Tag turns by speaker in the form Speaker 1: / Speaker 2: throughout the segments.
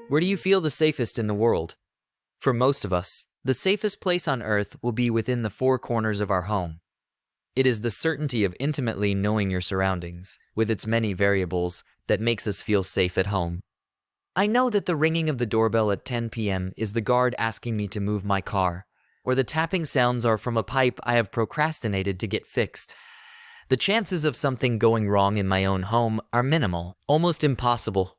Speaker 1: Where do you feel the safest in the world? For most of us, the safest place on earth will be within the four corners of our home. It is the certainty of intimately knowing your surroundings, with its many variables, that makes us feel safe at home. I know that the ringing of the doorbell at 10 p.m. is the guard asking me to move my car, or the tapping sounds are from a pipe I have procrastinated to get fixed. The chances of something going wrong in my own home are minimal, almost impossible.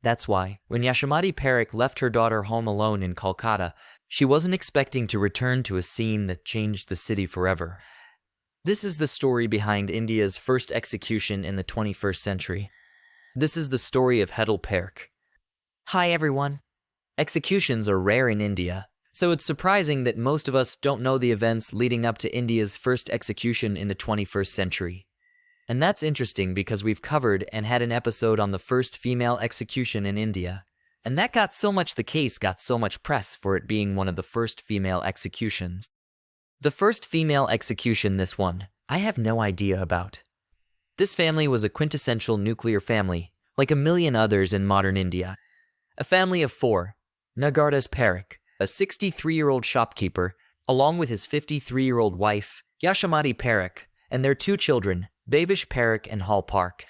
Speaker 1: That's why, when Yashomati Parikh left her daughter home alone in Kolkata, she wasn't expecting to return to a scene that changed the city forever. This is the story behind India's first execution in the 21st century. This is the story of Hetal Parikh. Hi everyone. Executions are rare in India, so it's surprising that most of us don't know the events leading up to India's first execution in the 21st century. And that's interesting because we've covered and had an episode on the first female execution in India. And that got so much press for it being one of the first female executions. The first female execution, this one, I have no idea about. This family was a quintessential nuclear family, like a million others in modern India. A family of four: Nagardas Parikh, a 63-year-old shopkeeper, along with his 53-year-old wife, Yashomati Parikh, and their two children, Bhavish Parikh and Hal Parikh.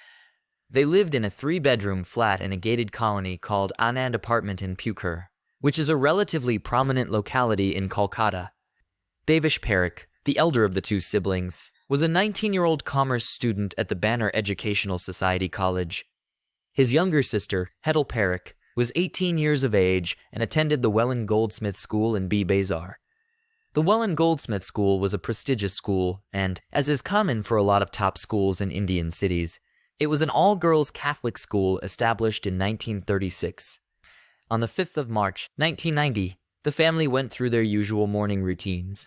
Speaker 1: They lived in a 3-bedroom flat in a gated colony called Anand Apartment in Pukur, which is a relatively prominent locality in Kolkata. Bhavish Parikh, the elder of the two siblings, was a 19-year-old commerce student at the Banner Educational Society College. His younger sister, Hetal Parikh, was 18 years of age and attended the Welland Goldsmith School in B. Bazar. The Welland Goldsmith School was a prestigious school, and, as is common for a lot of top schools in Indian cities, it was an all-girls Catholic school established in 1936. On the 5th of March, 1990, the family went through their usual morning routines.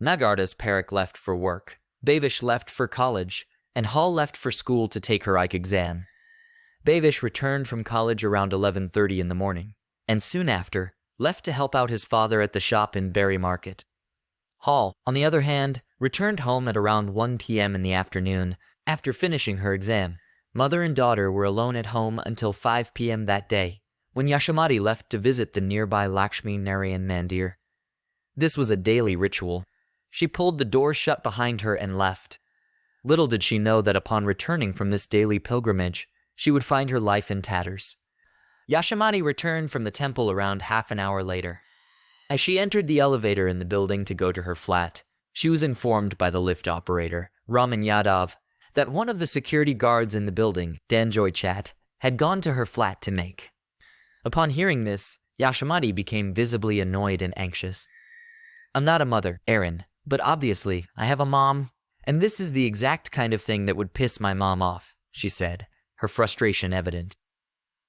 Speaker 1: Nagardas Parikh left for work, Bhavish left for college, and Hal left for school to take her IC exam. Bhavish returned from college around 11:30 in the morning, and soon after, left to help out his father at the shop in Berry Market. Hal, on the other hand, returned home at around 1 p.m. in the afternoon after finishing her exam. Mother and daughter were alone at home until 5 p.m. that day, when Yashomati left to visit the nearby Lakshmi Narayan Mandir. This was a daily ritual. She pulled the door shut behind her and left. Little did she know that upon returning from this daily pilgrimage, she would find her life in tatters. Yashomati returned from the temple around half an hour later. As she entered the elevator in the building to go to her flat, she was informed by the lift operator, Raman Yadav, that one of the security guards in the building, Danjoy Chat, had gone to her flat to make. Upon hearing this, Yashomati became visibly annoyed and anxious. I'm not a mother, Aaron, but obviously I have a mom, and this is the exact kind of thing that would piss my mom off, she said, her frustration evident.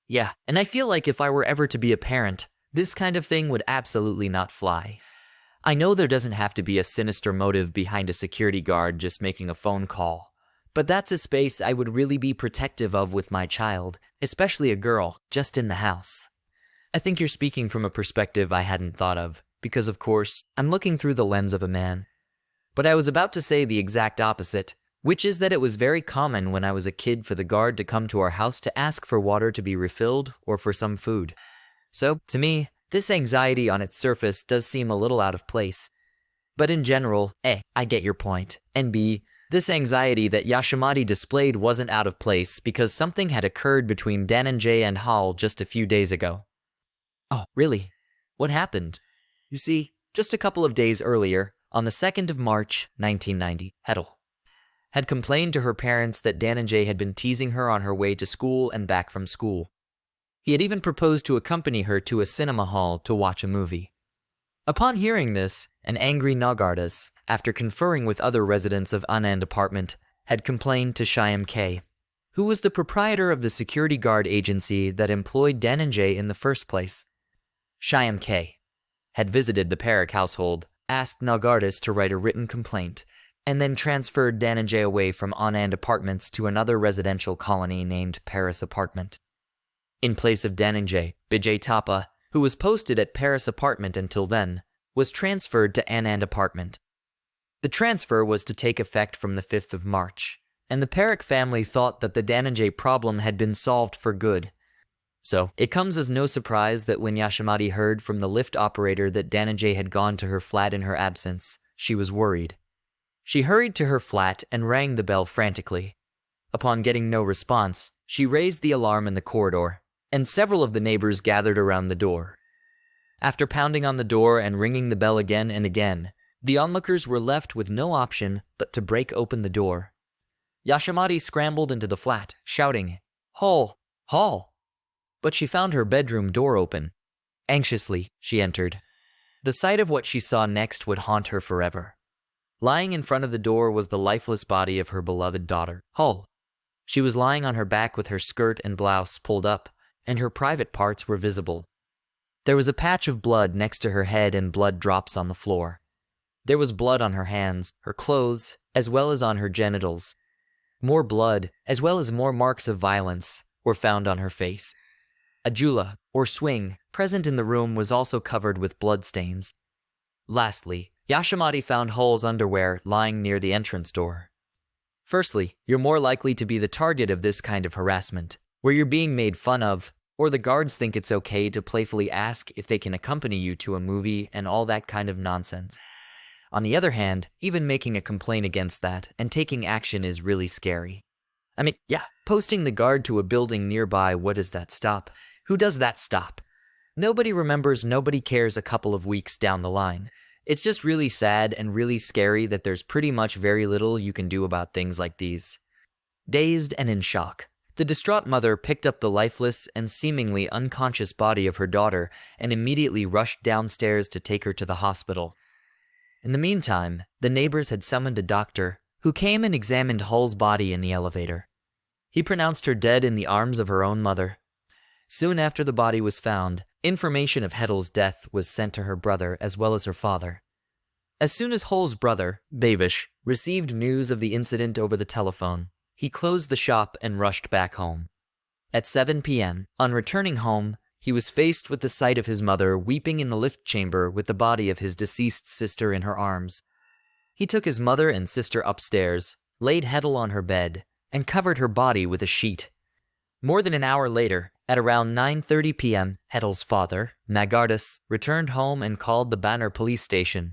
Speaker 1: Yeah, and I feel like if I were ever to be a parent, this kind of thing would absolutely not fly. I know there doesn't have to be a sinister motive behind a security guard just making a phone call, but that's a space I would really be protective of with my child, especially a girl, just in the house. I think you're speaking from a perspective I hadn't thought of, because of course, I'm looking through the lens of a man. But I was about to say the exact opposite, which is that it was very common when I was a kid for the guard to come to our house to ask for water to be refilled or for some food. So, to me, this anxiety on its surface does seem a little out of place. But in general, A, I get your point, and B, this anxiety that Yashomati displayed wasn't out of place because something had occurred between Dhananjay and Hal just a few days ago. Oh, really? What happened? You see, just a couple of days earlier, on the 2nd of March, 1990, Hetal had complained to her parents that Dhananjay had been teasing her on her way to school and back from school. He had even proposed to accompany her to a cinema hall to watch a movie. Upon hearing this, an angry Nagardas, after conferring with other residents of Anand Apartment, had complained to Shyam K., who was the proprietor of the security guard agency that employed Dhananjay in the first place. Shyam K. had visited the Parikh household, asked Nagardas to write a written complaint, and then transferred Dhananjay away from Anand Apartments to another residential colony named Paris Apartment. In place of Dhananjay, Bijay Thapa, who was posted at Paris Apartment until then, was transferred to Anand Apartment. The transfer was to take effect from the 5th of March, and the Parikh family thought that the Dhananjay problem had been solved for good. So, it comes as no surprise that when Yashamati heard from the lift operator that Dhananjay had gone to her flat in her absence, she was worried. She hurried to her flat and rang the bell frantically. Upon getting no response, she raised the alarm in the corridor, and several of the neighbors gathered around the door. After pounding on the door and ringing the bell again and again, the onlookers were left with no option but to break open the door. Yashamati scrambled into the flat, shouting, "Hall! Hall!" But she found her bedroom door open. Anxiously, she entered. The sight of what she saw next would haunt her forever. Lying in front of the door was the lifeless body of her beloved daughter, Hall. She was lying on her back with her skirt and blouse pulled up, and her private parts were visible. There was a patch of blood next to her head and blood drops on the floor. There was blood on her hands, her clothes, as well as on her genitals. More blood, as well as more marks of violence, were found on her face. A jula, or swing, present in the room was also covered with bloodstains. Lastly, Yashamati found Hall's underwear lying near the entrance door. Firstly, you're more likely to be the target of this kind of harassment, where you're being made fun of, or the guards think it's okay to playfully ask if they can accompany you to a movie and all that kind of nonsense. On the other hand, even making a complaint against that and taking action is really scary. I mean, yeah, posting the guard to a building nearby, what does that stop? Who does that stop? Nobody remembers, nobody cares a couple of weeks down the line. It's just really sad and really scary that there's pretty much very little you can do about things like these. Dazed and in shock, the distraught mother picked up the lifeless and seemingly unconscious body of her daughter and immediately rushed downstairs to take her to the hospital. In the meantime, the neighbors had summoned a doctor who came and examined Hall's body in the elevator. He pronounced her dead in the arms of her own mother. Soon after the body was found, information of Heddle's death was sent to her brother as well as her father. As soon as Hall's brother, Bavish, received news of the incident over the telephone, he closed the shop and rushed back home. At 7 p.m., on returning home, he was faced with the sight of his mother weeping in the lift chamber with the body of his deceased sister in her arms. He took his mother and sister upstairs, laid Heddle on her bed, and covered her body with a sheet. More than an hour later, at around 9:30 p.m., Heddle's father, Nagardis, returned home and called the Banner police station.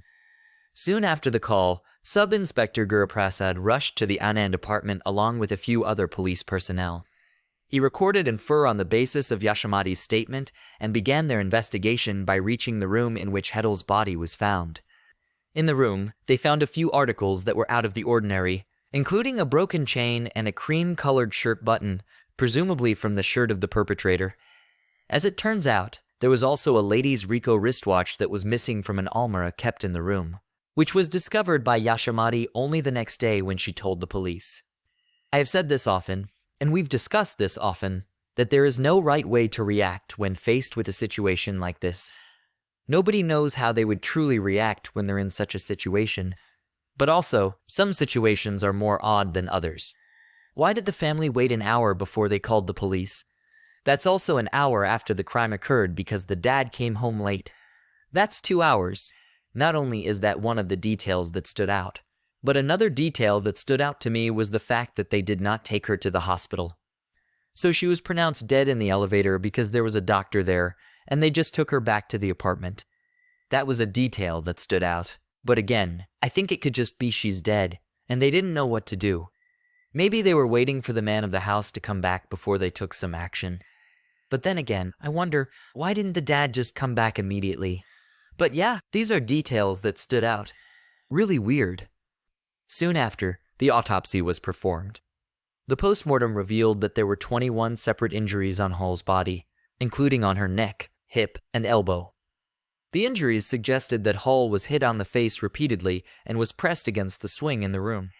Speaker 1: Soon after the call, Sub-Inspector Guruprasad rushed to the Anand apartment along with a few other police personnel. He recorded infer on the basis of Yashamati's statement and began their investigation by reaching the room in which Heddle's body was found. In the room, they found a few articles that were out of the ordinary, including a broken chain and a cream-colored shirt button, presumably from the shirt of the perpetrator. As it turns out, there was also a lady's Ricoh wristwatch that was missing from an almirah kept in the room, which was discovered by Yashamati only the next day when she told the police. I have said this often, and we've discussed this often, that there is no right way to react when faced with a situation like this. Nobody knows how they would truly react when they're in such a situation. But also, some situations are more odd than others. Why did the family wait an hour before they called the police? That's also an hour after the crime occurred because the dad came home late. That's 2 hours. Not only is that one of the details that stood out, but another detail that stood out to me was the fact that they did not take her to the hospital. So she was pronounced dead in the elevator because there was a doctor there, and they just took her back to the apartment. That was a detail that stood out. But again, I think it could just be she's dead, and they didn't know what to do. Maybe they were waiting for the man of the house to come back before they took some action. But then again, I wonder, why didn't the dad just come back immediately? But yeah, these are details that stood out. Really weird. Soon after, the autopsy was performed. The postmortem revealed that there were 21 separate injuries on Hall's body, including on her neck, hip, and elbow. The injuries suggested that Hall was hit on the face repeatedly and was pressed against the swing in the room.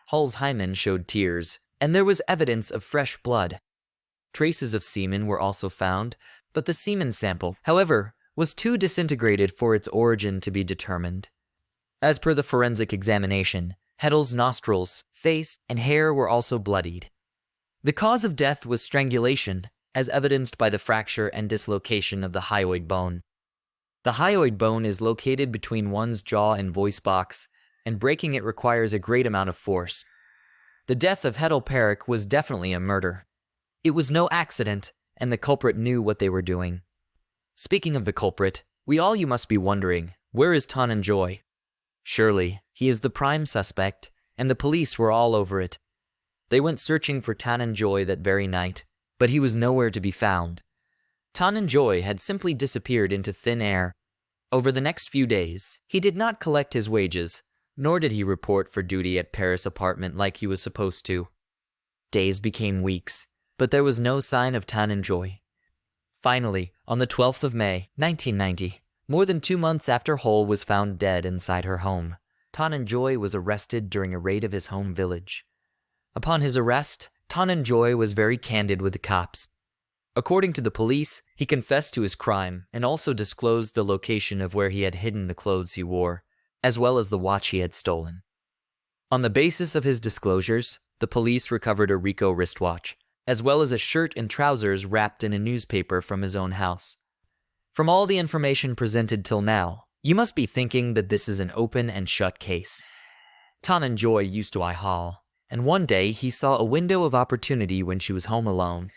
Speaker 1: Hall's hymen showed tears, and there was evidence of fresh blood. Traces of semen were also found, but the semen sample, however, was too disintegrated for its origin to be determined. As per the forensic examination, Heddle's nostrils, face, and hair were also bloodied. The cause of death was strangulation, as evidenced by the fracture and dislocation of the hyoid bone. The hyoid bone is located between one's jaw and voice box, and breaking it requires a great amount of force. The death of Heddle Parekh was definitely a murder. It was no accident, and the culprit knew what they were doing. Speaking of the culprit, you must be wondering, where is Tanan-Joy? Surely, he is the prime suspect, and the police were all over it. They went searching for Tanan-Joy that very night, but he was nowhere to be found. Tanan-Joy had simply disappeared into thin air. Over the next few days, he did not collect his wages, nor did he report for duty at Paris' apartment like he was supposed to. Days became weeks, but there was no sign of Tanan-Joy. Finally, on the 12th of May, 1990, more than 2 months after Hull was found dead inside her home, Tanan-Joy was arrested during a raid of his home village. Upon his arrest, Tanan-Joy was very candid with the cops. According to the police, he confessed to his crime and also disclosed the location of where he had hidden the clothes he wore, as well as the watch he had stolen. On the basis of his disclosures, the police recovered a Ricoh wristwatch, as well as a shirt and trousers wrapped in a newspaper from his own house. From all the information presented till now, you must be thinking that this is an open and shut case. Tanan-Joy used to eye Hull, and one day he saw a window of opportunity when she was home alone.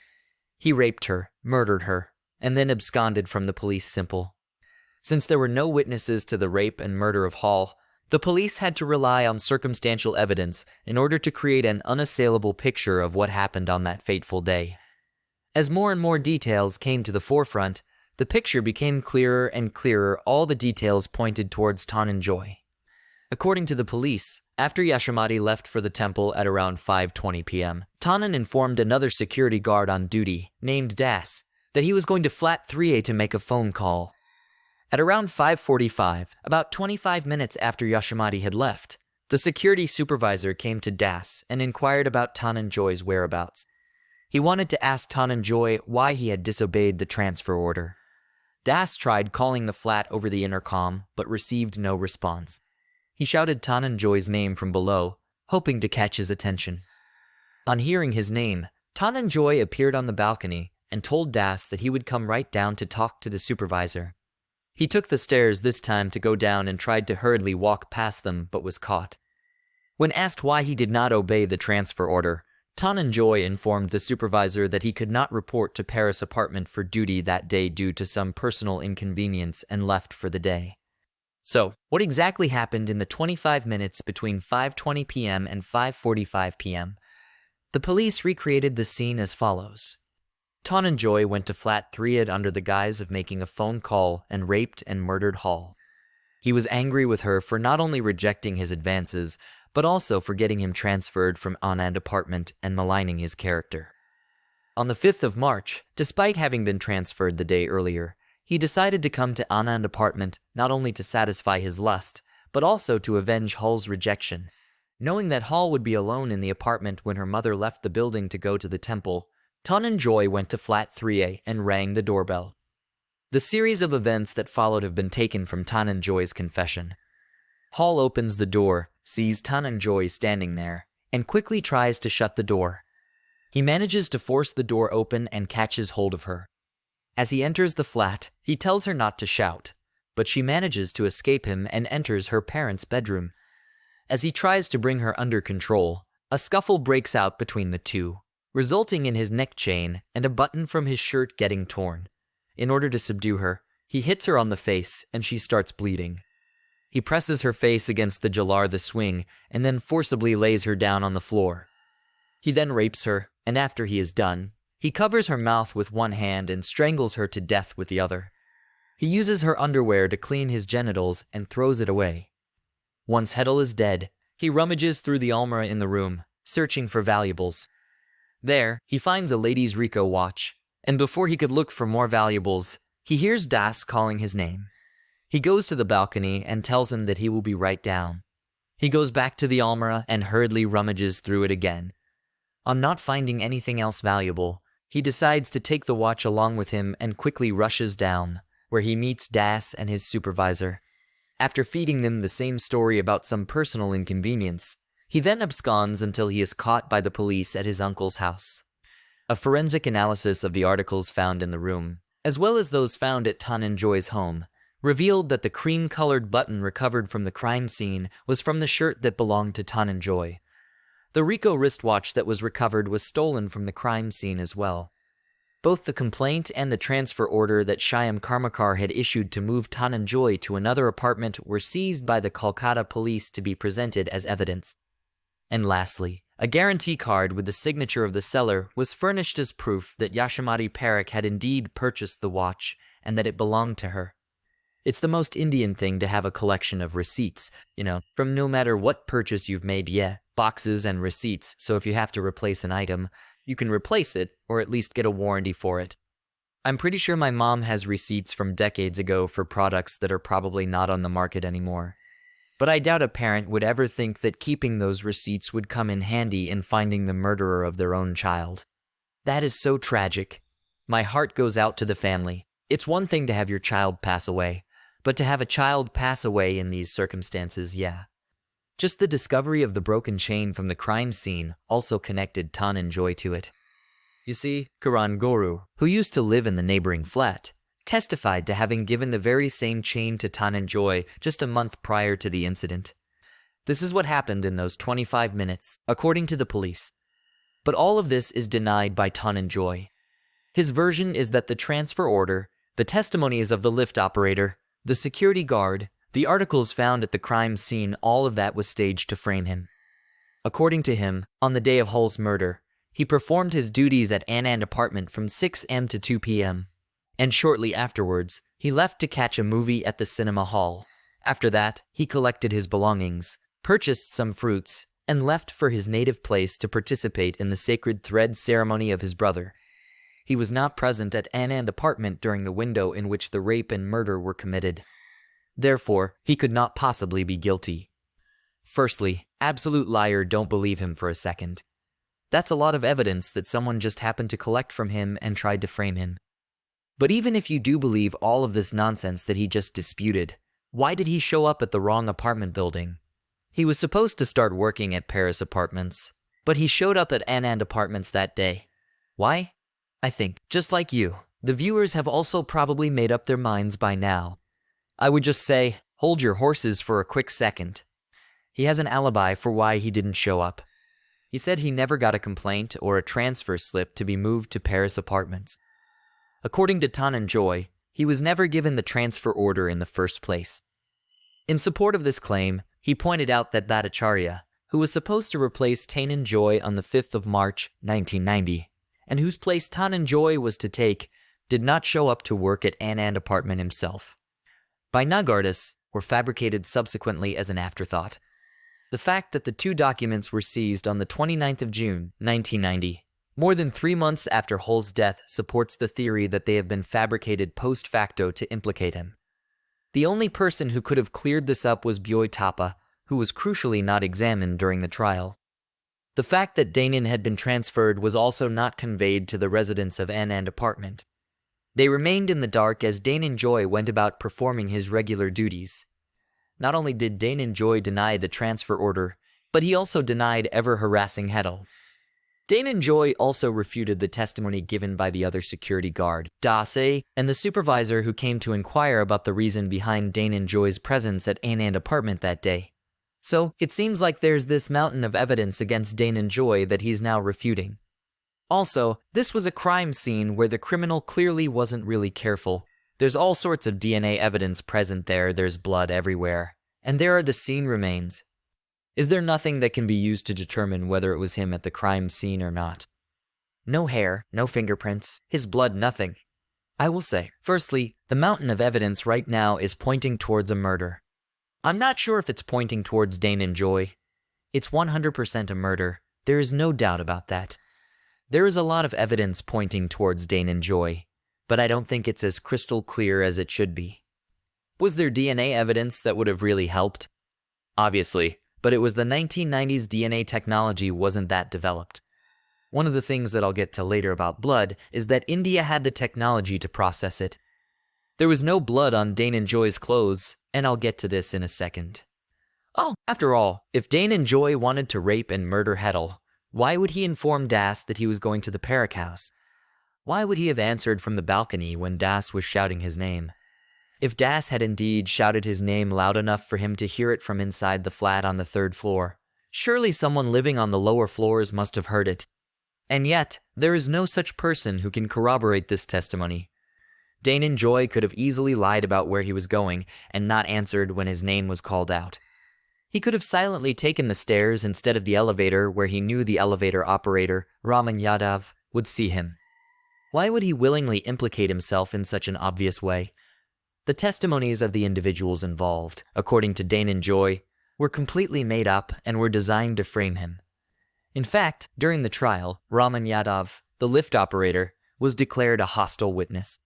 Speaker 1: He raped her, murdered her, and then absconded from the police simple. Since there were no witnesses to the rape and murder of Hull, the police had to rely on circumstantial evidence in order to create an unassailable picture of what happened on that fateful day. As more and more details came to the forefront, the picture became clearer and clearer. All the details pointed towards Tanan-Joy. According to the police, after Yashimati left for the temple at around 5:20 p.m., Tanan informed another security guard on duty, named Das, that he was going to Flat 3A to make a phone call. At around 5:45, about 25 minutes after Yashimati had left, the security supervisor came to Das and inquired about Tanan-Joy's whereabouts. He wanted to ask Tanan-Joy why he had disobeyed the transfer order. Das tried calling the flat over the intercom, but received no response. He shouted Tanan-Joy's name from below, hoping to catch his attention. On hearing his name, Tanan-Joy appeared on the balcony and told Das that he would come right down to talk to the supervisor. He took the stairs this time to go down and tried to hurriedly walk past them, but was caught. When asked why he did not obey the transfer order, Tanan-Joy informed the supervisor that he could not report to Paris' apartment for duty that day due to some personal inconvenience and left for the day. So, what exactly happened in the 25 minutes between 5:20 p.m. and 5:45 p.m.? The police recreated the scene as follows. Tanan-Joy went to Flat 3A under the guise of making a phone call and raped and murdered Hull. He was angry with her for not only rejecting his advances, but also for getting him transferred from Anand apartment and maligning his character. On the 5th of March, despite having been transferred the day earlier, he decided to come to Anand apartment not only to satisfy his lust, but also to avenge Hull's rejection. Knowing that Hull would be alone in the apartment when her mother left the building to go to the temple, Tanan-Joy went to Flat 3A and rang the doorbell. The series of events that followed have been taken from Tanan-Joy's confession. Hull opens the door, sees Tanan-Joy standing there, and quickly tries to shut the door. He manages to force the door open and catches hold of her. As he enters the flat, he tells her not to shout, but she manages to escape him and enters her parents' bedroom. As he tries to bring her under control, a scuffle breaks out between the two, resulting in his neck chain and a button from his shirt getting torn. In order to subdue her, he hits her on the face and she starts bleeding. He presses her face against the Jalar the swing and then forcibly lays her down on the floor. He then rapes her, and after he is done, he covers her mouth with one hand and strangles her to death with the other. He uses her underwear to clean his genitals and throws it away. Once Hedel is dead, he rummages through the almirah in the room, searching for valuables. There, he finds a lady's Ricoh watch, and before he could look for more valuables, he hears Das calling his name. He goes to the balcony and tells him that he will be right down. He goes back to the almirah and hurriedly rummages through it again. On not finding anything else valuable, he decides to take the watch along with him and quickly rushes down, where he meets Das and his supervisor. After feeding them the same story about some personal inconvenience, he then absconds until he is caught by the police at his uncle's house. A forensic analysis of the articles found in the room, as well as those found at Tanan-Joy's home, revealed that the cream-colored button recovered from the crime scene was from the shirt that belonged to Tanan-Joy. The Ricoh wristwatch that was recovered was stolen from the crime scene as well. Both the complaint and the transfer order that Shyam Karmakar had issued to move Dhananjoy to another apartment were seized by the Kolkata police to be presented as evidence. And lastly, a guarantee card with the signature of the seller was furnished as proof that Yashomati Parekh had indeed purchased the watch and that it belonged to her. It's the most Indian thing to have a collection of receipts, from no matter what purchase you've made, boxes and receipts, so if you have to replace an item, you can replace it, or at least get a warranty for it. I'm pretty sure my mom has receipts from decades ago for products that are probably not on the market anymore. But I doubt a parent would ever think that keeping those receipts would come in handy in finding the murderer of their own child. That is so tragic. My heart goes out to the family. It's one thing to have your child pass away, but to have a child pass away in these circumstances, Just the discovery of the broken chain from the crime scene also connected Dhananjoy to it. You see, Karan Guru, who used to live in the neighboring flat, testified to having given the very same chain to Dhananjoy just a month prior to the incident. This is what happened in those 25 minutes, according to the police. But all of this is denied by Dhananjoy. His version is that the transfer order, the testimonies of the lift operator, the security guard, the articles found at the crime scene, all of that was staged to frame him. According to him, on the day of Hull's murder, he performed his duties at Anand apartment from 6 am to 2 p.m. And shortly afterwards, he left to catch a movie at the cinema hall. After that, he collected his belongings, purchased some fruits, and left for his native place to participate in the sacred thread ceremony of his brother. He was not present at Anand apartment during the window in which the rape and murder were committed. Therefore, he could not possibly be guilty. Firstly, absolute liar, don't believe him for a second. That's a lot of evidence that someone just happened to collect from him and tried to frame him. But even if you do believe all of this nonsense that he just disputed, why did he show up at the wrong apartment building? He was supposed to start working at Paris Apartments, but he showed up at Anand Apartments that day. Why? I think, just like you, the viewers have also probably made up their minds by now. I would just say, hold your horses for a quick second. He has an alibi for why he didn't show up. He said he never got a complaint or a transfer slip to be moved to Paris Apartments. According to Dhananjoy, he was never given the transfer order in the first place. In support of this claim, he pointed out that Bhattacharya, who was supposed to replace Dhananjoy on the 5th of March, 1990, and whose place Dhananjoy was to take, did not show up to work at Anand apartment himself. By Nagardas, were fabricated subsequently as an afterthought. The fact that the two documents were seized on the 29th of June, 1990, more than 3 months after Hull's death, supports the theory that they have been fabricated post facto to implicate him. The only person who could have cleared this up was Byoy Thapa, who was crucially not examined during the trial. The fact that Danon had been transferred was also not conveyed to the residents of Anand apartment. They remained in the dark as Dhananjoy went about performing his regular duties. Not only did Dhananjoy deny the transfer order, but he also denied ever harassing Heddle. Dhananjoy also refuted the testimony given by the other security guard, Dase, and the supervisor who came to inquire about the reason behind Dhananjoy's presence at Anand apartment that day. So, it seems like there's this mountain of evidence against Dhananjoy that he's now refuting. Also, this was a crime scene where the criminal clearly wasn't really careful. There's all sorts of DNA evidence present there, there's blood everywhere. And there are the scene remains. Is there nothing that can be used to determine whether it was him at the crime scene or not? No hair, no fingerprints, his blood, nothing. I will say, firstly, the mountain of evidence right now is pointing towards a murder. I'm not sure if it's pointing towards Dhananjoy. It's 100% a murder. There is no doubt about that. There is a lot of evidence pointing towards Dhananjoy, but I don't think it's as crystal clear as it should be. Was there DNA evidence that would have really helped? Obviously, but it was the 1990s. DNA technology wasn't that developed. One of the things that I'll get to later about blood is that India had the technology to process it. There was no blood on Dhananjoy's clothes, and I'll get to this in a second. Oh, after all, if Dhananjoy wanted to rape and murder Heddle, why would he inform Das that he was going to the Parekh house? Why would he have answered from the balcony when Das was shouting his name? If Das had indeed shouted his name loud enough for him to hear it from inside the flat on the 3rd floor, surely someone living on the lower floors must have heard it. And yet, there is no such person who can corroborate this testimony. Danon Joy could have easily lied about where he was going and not answered when his name was called out. He could have silently taken the stairs instead of the elevator where he knew the elevator operator, Raman Yadav, would see him. Why would he willingly implicate himself in such an obvious way? The testimonies of the individuals involved, according to Danon Joy, were completely made up and were designed to frame him. In fact, during the trial, Raman Yadav, the lift operator, was declared a hostile witness.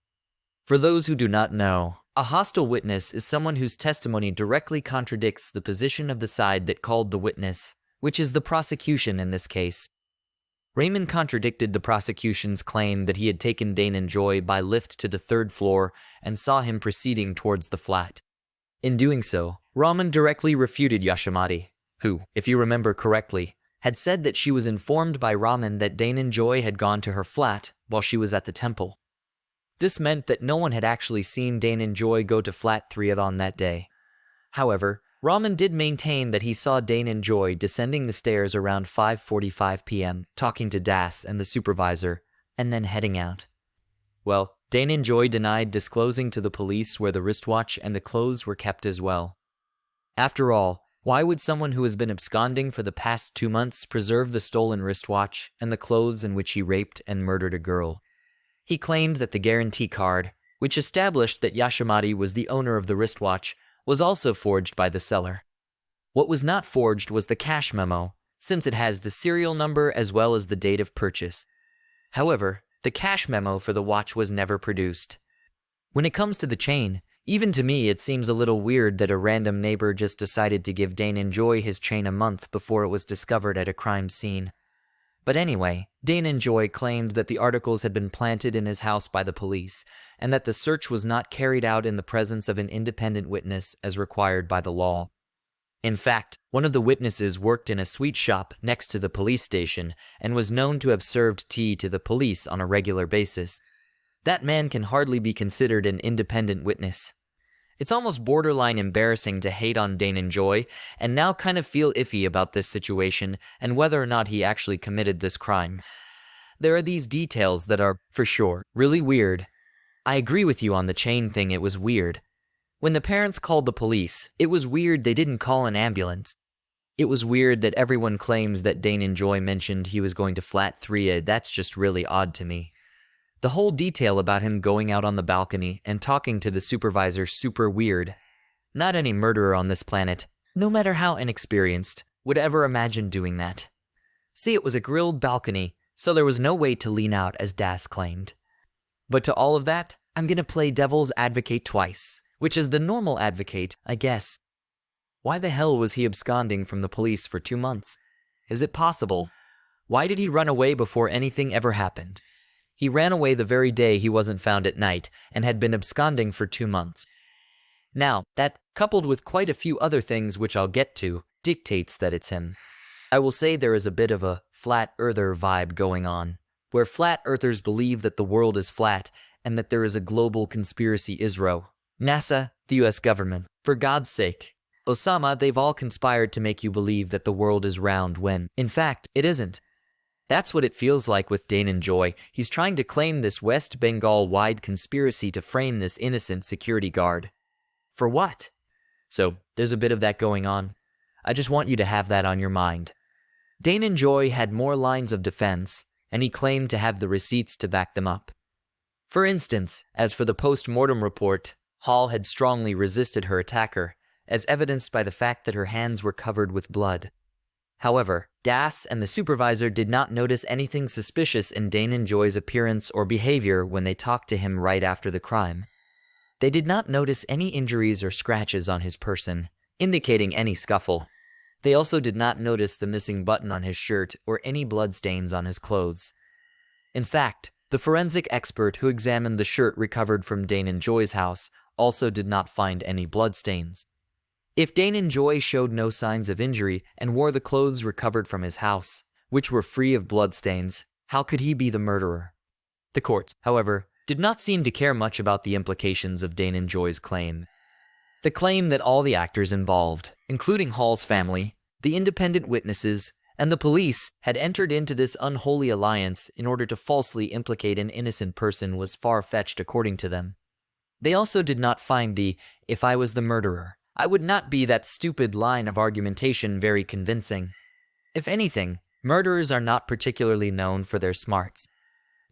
Speaker 1: For those who do not know, a hostile witness is someone whose testimony directly contradicts the position of the side that called the witness, which is the prosecution in this case. Raymond contradicted the prosecution's claim that he had taken Danon Joy by lift to the 3rd floor and saw him proceeding towards the flat. In doing so, Raman directly refuted Yashamati, who, if you remember correctly, had said that she was informed by Raman that Danon Joy had gone to her flat while she was at the temple. This meant that no one had actually seen Danon Joy go to flat 3 on that day. However, Raman did maintain that he saw Danon Joy descending the stairs around 5:45 p.m., talking to Das and the supervisor, and then heading out. Well, Danon Joy denied disclosing to the police where the wristwatch and the clothes were kept as well. After all, why would someone who has been absconding for the past 2 months preserve the stolen wristwatch and the clothes in which he raped and murdered a girl? He claimed that the guarantee card, which established that Yashamati was the owner of the wristwatch, was also forged by the seller. What was not forged was the cash memo, since it has the serial number as well as the date of purchase. However, the cash memo for the watch was never produced. When it comes to the chain, even to me it seems a little weird that a random neighbor just decided to give Danon Joy his chain a month before it was discovered at a crime scene. But anyway, Danon Joy claimed that the articles had been planted in his house by the police, and that the search was not carried out in the presence of an independent witness as required by the law. In fact, one of the witnesses worked in a sweet shop next to the police station and was known to have served tea to the police on a regular basis. That man can hardly be considered an independent witness. It's almost borderline embarrassing to hate on Danon Joy and now kind of feel iffy about this situation and whether or not he actually committed this crime. There are these details that are, for sure, really weird. I agree with you on the chain thing, it was weird. When the parents called the police, it was weird they didn't call an ambulance. It was weird that everyone claims that Danon Joy mentioned he was going to flat 3. That's just really odd to me. The whole detail about him going out on the balcony and talking to the supervisor super weird. Not any murderer on this planet, no matter how inexperienced, would ever imagine doing that. See, it was a grilled balcony, so there was no way to lean out as Das claimed. But to all of that, I'm gonna play devil's advocate twice, which is the normal advocate, I guess. Why the hell was he absconding from the police for 2 months? Is it possible? Why did he run away before anything ever happened? He ran away the very day he wasn't found at night and had been absconding for 2 months. Now, that, coupled with quite a few other things which I'll get to, dictates that it's him. I will say there is a bit of a flat earther vibe going on, where flat earthers believe that the world is flat and that there is a global conspiracy ISRO, NASA, the US government. For God's sake, Osama, they've all conspired to make you believe that the world is round when, in fact, it isn't. That's what it feels like with Danon Joy. He's trying to claim this West Bengal-wide conspiracy to frame this innocent security guard. For what? So, there's a bit of that going on. I just want you to have that on your mind. Danon Joy had more lines of defense, and he claimed to have the receipts to back them up. For instance, as for the post-mortem report, Hall had strongly resisted her attacker, as evidenced by the fact that her hands were covered with blood. However, Das and the supervisor did not notice anything suspicious in Danon Joy's appearance or behavior when they talked to him right after the crime. They did not notice any injuries or scratches on his person, indicating any scuffle. They also did not notice the missing button on his shirt or any bloodstains on his clothes. In fact, the forensic expert who examined the shirt recovered from Danon Joy's house also did not find any bloodstains. If Danon Joy showed no signs of injury and wore the clothes recovered from his house, which were free of bloodstains, how could he be the murderer? The courts, however, did not seem to care much about the implications of Danon Joy's claim. The claim that all the actors involved, including Hall's family, the independent witnesses, and the police had entered into this unholy alliance in order to falsely implicate an innocent person was far-fetched according to them. They also did not find the "if I was the murderer, I would not be" that stupid line of argumentation very convincing. If anything, murderers are not particularly known for their smarts.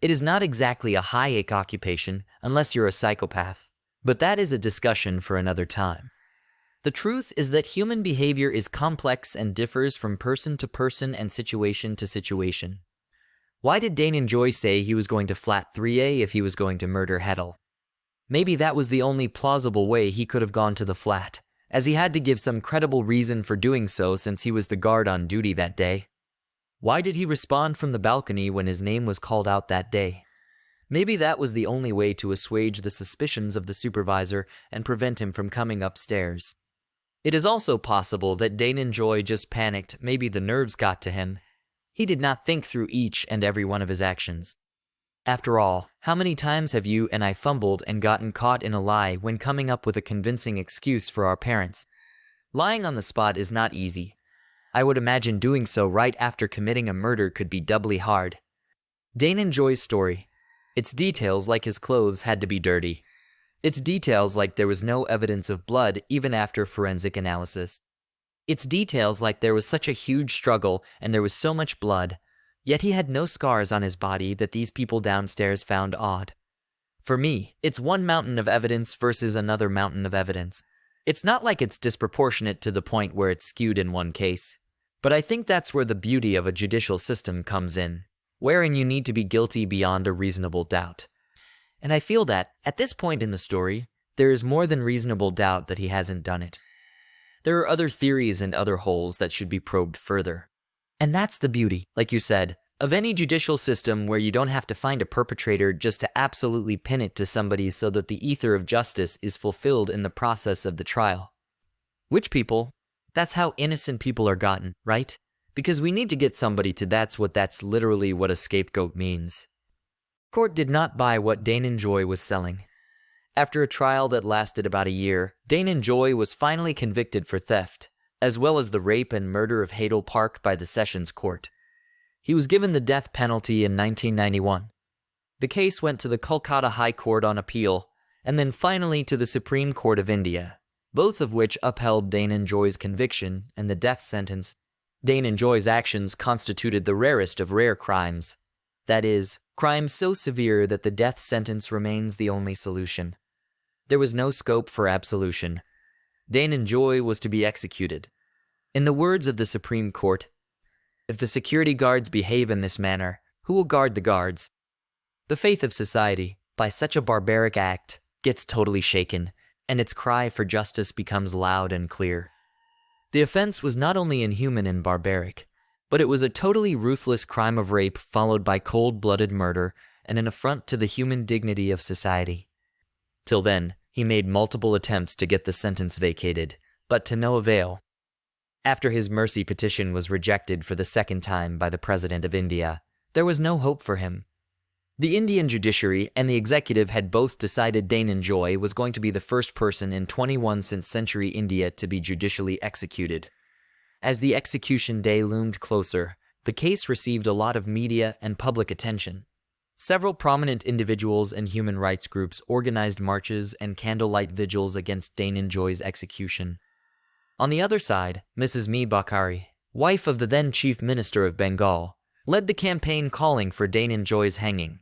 Speaker 1: It is not exactly a high-ache occupation unless you're a psychopath, but that is a discussion for another time. The truth is that human behavior is complex and differs from person to person and situation to situation. Why did Danenjoy say he was going to flat 3A if he was going to murder Hedel? Maybe that was the only plausible way he could have gone to the flat, as he had to give some credible reason for doing so since he was the guard on duty that day. Why did he respond from the balcony when his name was called out that day? Maybe that was the only way to assuage the suspicions of the supervisor and prevent him from coming upstairs. It is also possible that Danenjoy just panicked, maybe the nerves got to him. He did not think through each and every one of his actions. After all, how many times have you and I fumbled and gotten caught in a lie when coming up with a convincing excuse for our parents? Lying on the spot is not easy. I would imagine doing so right after committing a murder could be doubly hard. Danenjoy's story. Its details, like his clothes, had to be dirty. Its details, like there was no evidence of blood even after forensic analysis. Its details, like there was such a huge struggle and there was so much blood, yet he had no scars on his body that these people downstairs found odd. For me, it's one mountain of evidence versus another mountain of evidence. It's not like it's disproportionate to the point where it's skewed in one case. But I think that's where the beauty of a judicial system comes in, wherein you need to be guilty beyond a reasonable doubt. And I feel that, at this point in the story, there is more than reasonable doubt that he hasn't done it. There are other theories and other holes that should be probed further. And that's the beauty, like you said, of any judicial system where you don't have to find a perpetrator just to absolutely pin it to somebody so that the ether of justice is fulfilled in the process of the trial. Which people? That's how innocent people are gotten, right? Because we need to get somebody to that's literally what a scapegoat means. Court did not buy what Danenjoy was selling. After a trial that lasted about a year, Danenjoy was finally convicted for theft, as well as the rape and murder of Hadel Park by the Sessions Court. He was given the death penalty in 1991. The case went to the Kolkata High Court on appeal, and then finally to the Supreme Court of India, both of which upheld Danenjoy's conviction and the death sentence. Danenjoy's actions constituted the rarest of rare crimes. That is, crimes so severe that the death sentence remains the only solution. There was no scope for absolution. Danenjoy was to be executed. In the words of the Supreme Court, if the security guards behave in this manner, who will guard the guards? The faith of society, by such a barbaric act, gets totally shaken, and its cry for justice becomes loud and clear. The offense was not only inhuman and barbaric, but it was a totally ruthless crime of rape followed by cold-blooded murder and an affront to the human dignity of society. Till then, he made multiple attempts to get the sentence vacated, but to no avail. After his mercy petition was rejected for the second time by the President of India, there was no hope for him. The Indian judiciary and the executive had both decided Danenjoy was going to be the first person in 21st century India to be judicially executed. As the execution day loomed closer, the case received a lot of media and public attention. Several prominent individuals and human rights groups organized marches and candlelight vigils against Danenjoy's execution. On the other side, Mrs. Mi Bakari, wife of the then Chief Minister of Bengal, led the campaign calling for Danenjoy's hanging.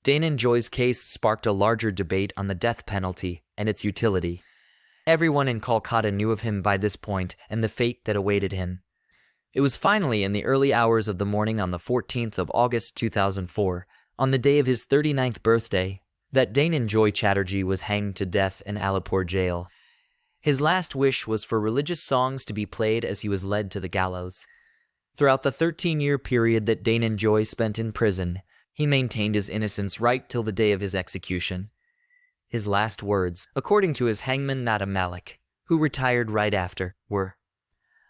Speaker 1: Danenjoy's case sparked a larger debate on the death penalty and its utility. Everyone in Kolkata knew of him by this point and the fate that awaited him. It was finally in the early hours of the morning on the 14th of August 2004, on the day of his 39th birthday, that Danenjoy Chatterjee was hanged to death in Alipur jail. His last wish was for religious songs to be played as he was led to the gallows. Throughout the 13-year period that Danenjoy spent in prison, he maintained his innocence right till the day of his execution. His last words, according to his hangman Nada Malik, who retired right after, were,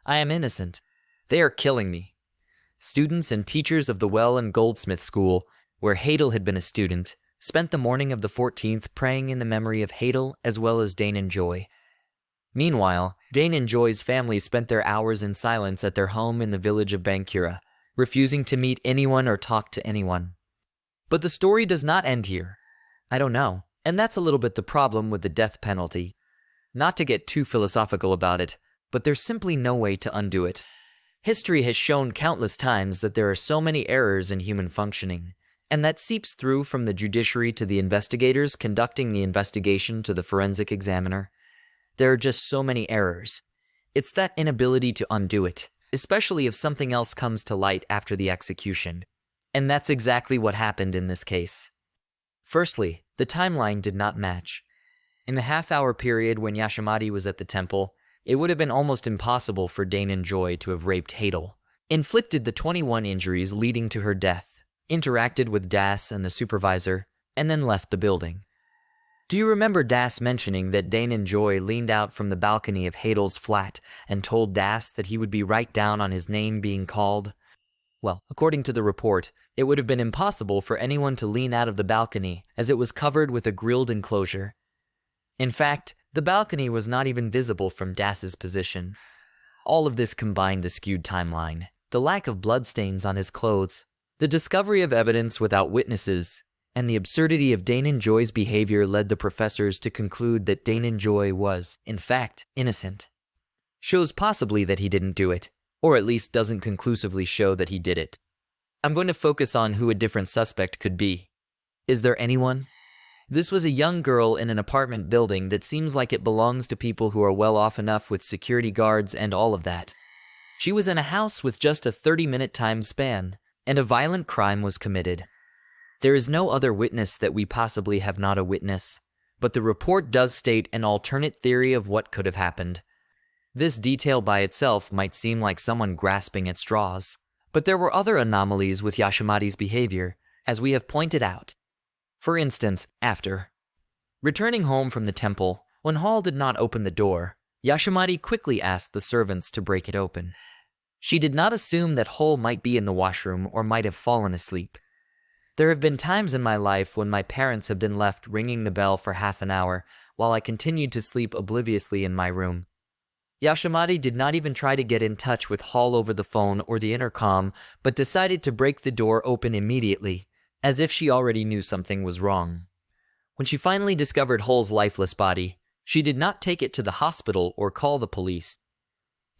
Speaker 1: "I am innocent. They are killing me." Students and teachers of the Well and Goldsmith School, where Hadel had been a student, spent the morning of the 14th praying in the memory of Hadel as well as Danenjoy. Meanwhile, Dane and Joy's family spent their hours in silence at their home in the village of Bankura, refusing to meet anyone or talk to anyone. But the story does not end here. I don't know, and that's a little bit the problem with the death penalty. Not to get too philosophical about it, but there's simply no way to undo it. History has shown countless times that there are so many errors in human functioning, and that seeps through from the judiciary to the investigators conducting the investigation to the forensic examiner. There are just so many errors. It's that inability to undo it, especially if something else comes to light after the execution. And that's exactly what happened in this case. Firstly, the timeline did not match. In the half-hour period when Yashimati was at the temple, it would have been almost impossible for Dane and Joy to have raped Hadel, inflicted the 21 injuries leading to her death, interacted with Das and the supervisor, and then left the building. Do you remember Das mentioning that Dane and Joy leaned out from the balcony of Hadel's flat and told Das that he would be right down on his name being called? Well, according to the report, it would have been impossible for anyone to lean out of the balcony as it was covered with a grilled enclosure. In fact, the balcony was not even visible from Das's position. All of this combined the skewed timeline, the lack of bloodstains on his clothes, the discovery of evidence without witnesses, and the absurdity of Dane and Joy's behavior led the professors to conclude that Dane and Joy was, in fact, innocent. Shows possibly that he didn't do it, or at least doesn't conclusively show that he did it. I'm going to focus on who a different suspect could be. Is there anyone? This was a young girl in an apartment building that seems like it belongs to people who are well off enough with security guards and all of that. She was in a house with just a 30-minute time span, and a violent crime was committed. There is no other witness that we possibly have not a witness, but the report does state an alternate theory of what could have happened. This detail by itself might seem like someone grasping at straws, but there were other anomalies with Yashimati's behavior, as we have pointed out. For instance, after returning home from the temple, when Hall did not open the door, Yashimati quickly asked the servants to break it open. She did not assume that Hall might be in the washroom or might have fallen asleep. There have been times in my life when my parents have been left ringing the bell for half an hour while I continued to sleep obliviously in my room. Yashimati did not even try to get in touch with Hall over the phone or the intercom, but decided to break the door open immediately, as if she already knew something was wrong. When she finally discovered Hall's lifeless body, she did not take it to the hospital or call the police.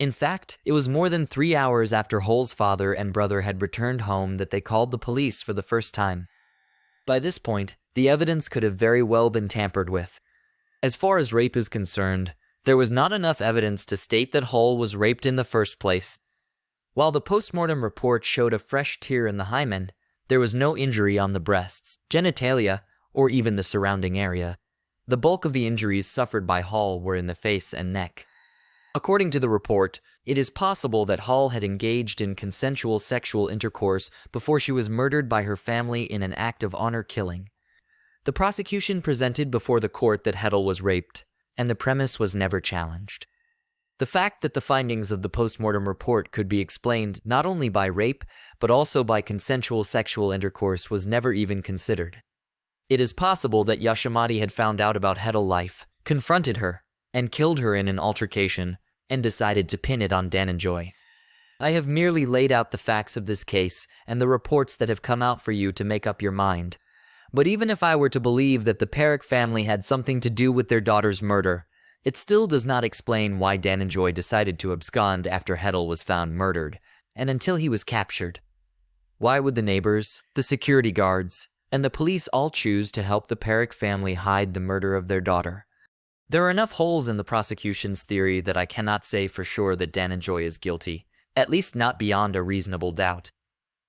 Speaker 1: In fact, it was more than 3 hours after Hall's father and brother had returned home that they called the police for the first time. By this point, the evidence could have very well been tampered with. As far as rape is concerned, there was not enough evidence to state that Hall was raped in the first place. While the postmortem report showed a fresh tear in the hymen, there was no injury on the breasts, genitalia, or even the surrounding area. The bulk of the injuries suffered by Hall were in the face and neck. According to the report, it is possible that Hall had engaged in consensual sexual intercourse before she was murdered by her family in an act of honor killing. The prosecution presented before the court that Hadel was raped, and the premise was never challenged. The fact that the findings of the postmortem report could be explained not only by rape, but also by consensual sexual intercourse was never even considered. It is possible that Yashimati had found out about Hadel life, confronted her, and killed her in an altercation, and decided to pin it on Dan and Joy. I have merely laid out the facts of this case and the reports that have come out for you to make up your mind. But even if I were to believe that the Parekh family had something to do with their daughter's murder, it still does not explain why Dan and Joy decided to abscond after Hadel was found murdered, and until he was captured. Why would the neighbors, the security guards, and the police all choose to help the Parekh family hide the murder of their daughter? There are enough holes in the prosecution's theory that I cannot say for sure that Dan and Joy is guilty, at least not beyond a reasonable doubt.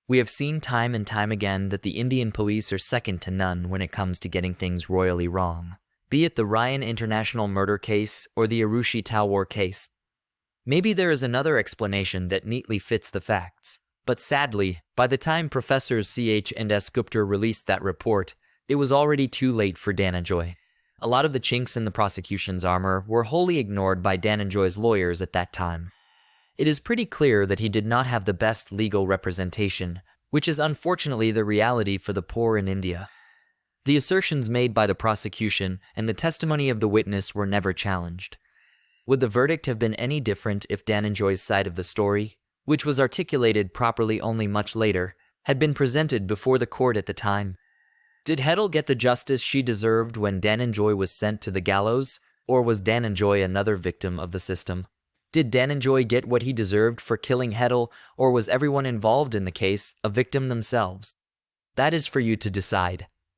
Speaker 1: We have seen time and time again that the Indian police are second to none when it comes to getting things royally wrong, be it the Ryan International murder case or the Arushi Talwar case. Maybe there is another explanation that neatly fits the facts, but sadly, by the time Professors CH and S. Gupta released that report, it was already too late for Dan and Joy. A lot of the chinks in the prosecution's armor were wholly ignored by Dan and Joy's lawyers at that time. It is pretty clear that he did not have the best legal representation, which is unfortunately the reality for the poor in India. The assertions made by the prosecution and the testimony of the witness were never challenged. Would the verdict have been any different if Danenjoy's side of the story, which was articulated properly only much later, had been presented before the court at the time? Did Hedel get the justice she deserved when Danenjoy was sent to the gallows, or was Danenjoy another victim of the system? Did Danenjoy get what he deserved for killing Hedel, or was everyone involved in the case a victim themselves? That is for you to decide.